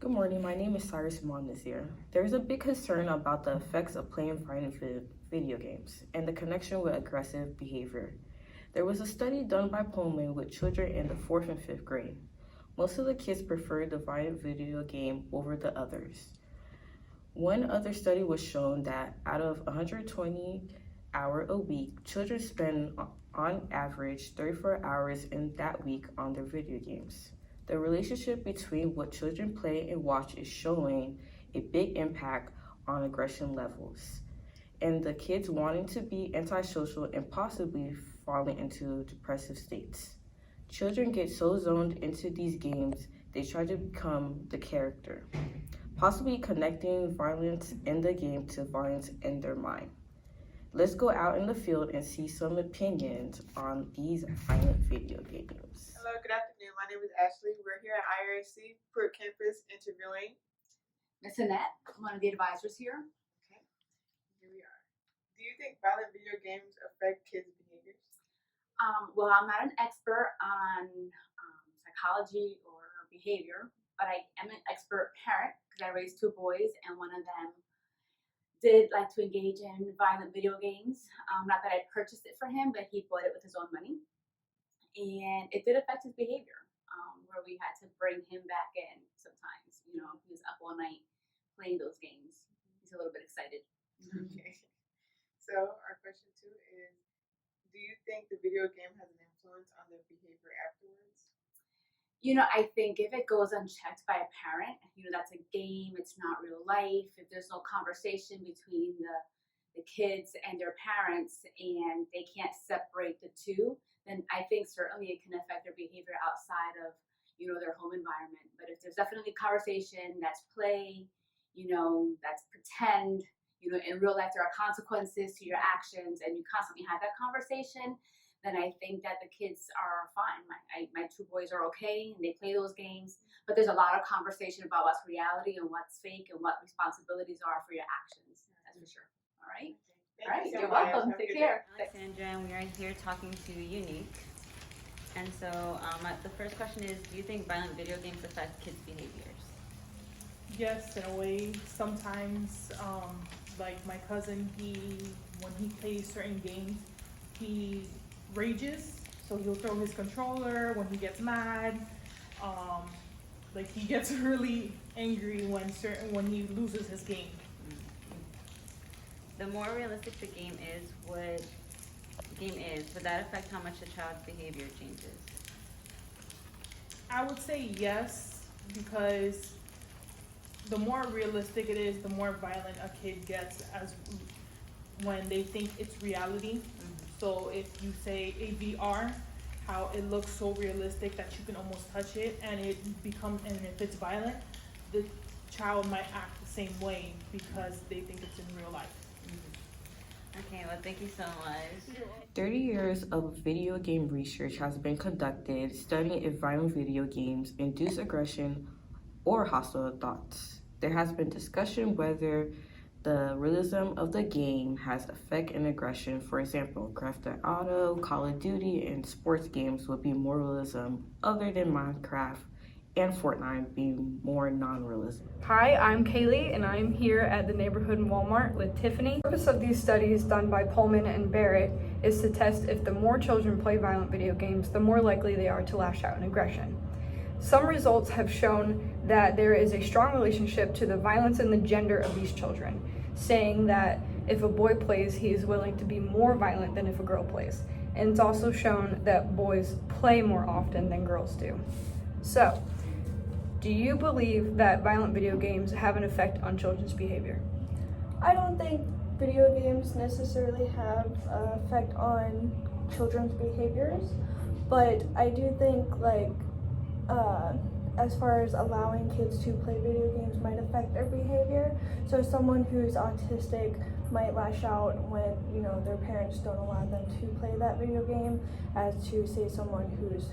Good morning, my name is Saris Mondesir. There is a big concern about the effects of playing violent video games and the connection with aggressive behavior. There was a study done by Pullman with children in the 4th and 5th grade. Most of the kids preferred the violent video game over the others. One other study was shown that out of 120 hours a week, children spend on average 34 hours in that week on their video games. The relationship between what children play and watch is showing a big impact on aggression levels and the kids wanting to be antisocial and possibly falling into depressive states. Children get so zoned into these games, they try to become the character, possibly connecting violence in the game to violence in their mind. Let's go out in the field and see some opinions on these violent video games. Hello, good afternoon. My name is Ashley. We're here at IRC Pruitt campus interviewing Miss Annette, I'm one of the advisors here. Okay, here we are. Do you think violent video games affect kids' behaviors? Well, I'm not an expert on psychology or behavior, but I am an expert parent because I raised two boys and one of them did like to engage in violent video games. Not that I purchased it for him, but he bought it with his own money. And it did affect his behavior, where we had to bring him back in sometimes. You know, he was up all night playing those games. He's a little bit excited. Okay. So our question 2 is, do you think the video game has an influence on their behavior afterwards? You know, I think if it goes unchecked by a parent, you know, that's a game, it's not real life. If there's no conversation between the kids and their parents and they can't separate the two, then I think certainly it can affect their behavior outside of, you know, their home environment. But if there's definitely conversation, that's play, you know, that's pretend, you know, in real life there are consequences to your actions and you constantly have that conversation, then I think that the kids are fine. My two boys are okay and they play those games, but there's a lot of conversation about what's reality and what's fake and what responsibilities are for your actions. That's for sure. All right. Thank All right. you so You're much. welcome. Have a Take good care. Alexandra, and we are here talking to Unique. And so the first question is, do you think violent video games affect kids' behaviors? Yes, in a way. Sometimes, like my cousin, when he plays certain games, he rages. So he'll throw his controller when he gets mad. Like he gets really angry when he loses his game. The more realistic the game is, would that affect how much the child's behavior changes? I would say yes, because the more realistic it is, the more violent a kid gets as when they think it's reality. So if you say a VR, how it looks so realistic that you can almost touch it, and if it's violent, the child might act the same way because they think it's in real life. Okay, well, thank you so much. 30 years of video game research has been conducted studying if violent video games induce aggression or hostile thoughts. There has been discussion whether the realism of the game has effect in aggression. For example, Grand Theft Auto, Call of Duty, and sports games would be more realism other than Minecraft and Fortnite being more non-realism. Hi, I'm Kaylie, and I'm here at the neighborhood Walmart with Tiffany. The purpose of these studies done by Pullman and Barrett is to test if the more children play violent video games, the more likely they are to lash out in aggression. Some results have shown that there is a strong relationship to the violence and the gender of these children, saying that if a boy plays, he is willing to be more violent than if a girl plays. And it's also shown that boys play more often than girls do. So, do you believe that violent video games have an effect on children's behavior? I don't think video games necessarily have an effect on children's behaviors, but I do think as far as allowing kids to play video games might affect their behavior. So someone who's autistic might lash out when, you know, their parents don't allow them to play that video game as to say someone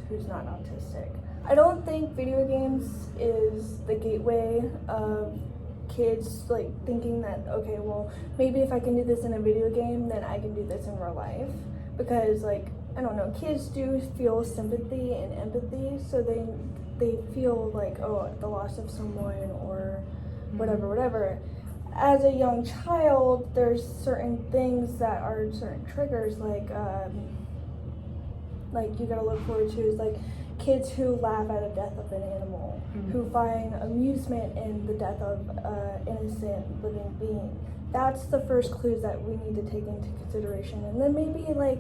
who's not autistic. I don't think video games is the gateway of kids like thinking that, okay, well, maybe if I can do this in a video game, then I can do this in real life. Because like, I don't know, kids do feel sympathy and empathy, so they feel like, oh, the loss of someone or whatever. As a young child, there's certain things that are certain triggers, like you gotta look forward to is like kids who laugh at the death of an animal, who find amusement in the death of an innocent living being. That's the first clues that we need to take into consideration, and then maybe like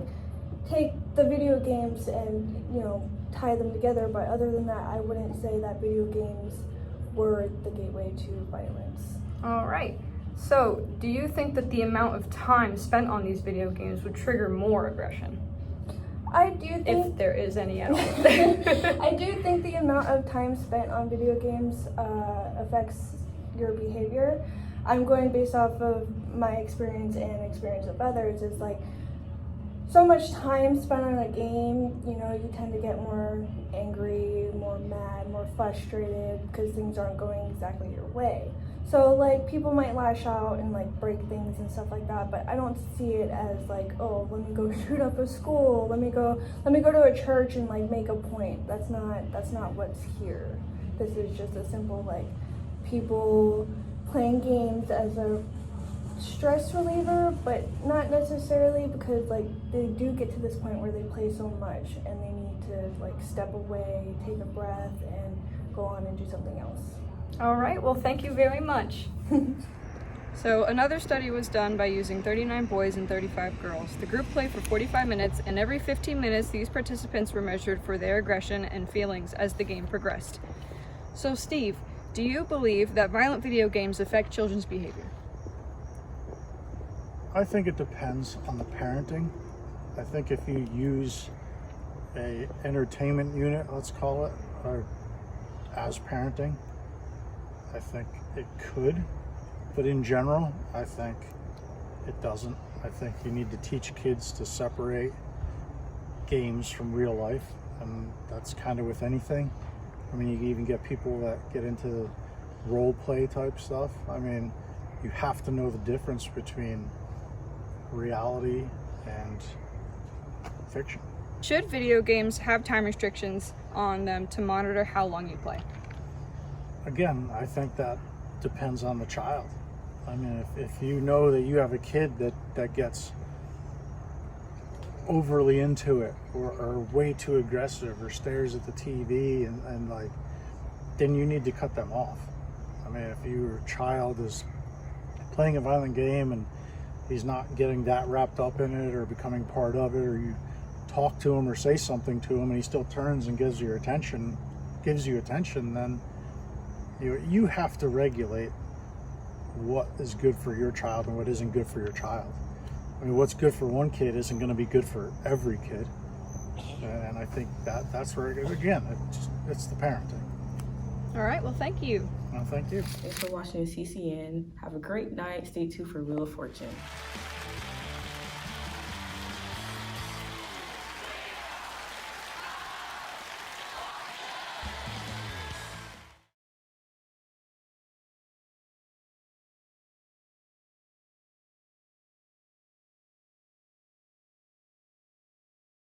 take the video games and, you know, tie them together. But other than that, I wouldn't say that video games were the gateway to violence. All right. So, do you think that the amount of time spent on these video games would trigger more aggression? I do think, if there is any at all. I do think the amount of time spent on video games affects your behavior. I'm going based off of my experience and experience of others. Is like so much time spent on a game, you know, you tend to get more angry, more mad, more frustrated because things aren't going exactly your way. So like people might lash out and like break things and stuff like that, but I don't see it as like, oh, let me go shoot up a school, let me go to a church and like make a point. That's not what's here. This is just a simple like people playing games as a stress reliever, but not necessarily, because like they do get to this point where they play so much and they need to like step away, take a breath, and go on and do something else. All right, well, thank you very much. So another study was done by using 39 boys and 35 girls. The group played for 45 minutes, and every 15 minutes these participants were measured for their aggression and feelings as the game progressed. So Steve, do you believe that violent video games affect children's behavior? I think it depends on the parenting. I think if you use a entertainment unit, let's call it, or as parenting, I think it could. But in general, I think it doesn't. I think you need to teach kids to separate games from real life, and that's kind of with anything. I mean, you can even get people that get into role play type stuff. I mean, you have to know the difference between reality and fiction. Should video games have time restrictions on them to monitor how long you play? Again, I think that depends on the child. I mean, if you know that you have a kid that gets overly into it or way too aggressive or stares at the TV and like, then you need to cut them off. I mean, if your child is playing a violent game and he's not getting that wrapped up in it or becoming part of it, or you talk to him or say something to him and he still turns and gives you attention, then you have to regulate what is good for your child and what isn't good for your child. I mean, what's good for one kid isn't going to be good for every kid. And I think that's where, again, it's the parenting. All right, well, thank you. Well, thank you. Thanks for watching CCN. Have a great night. Stay tuned for Wheel of Fortune.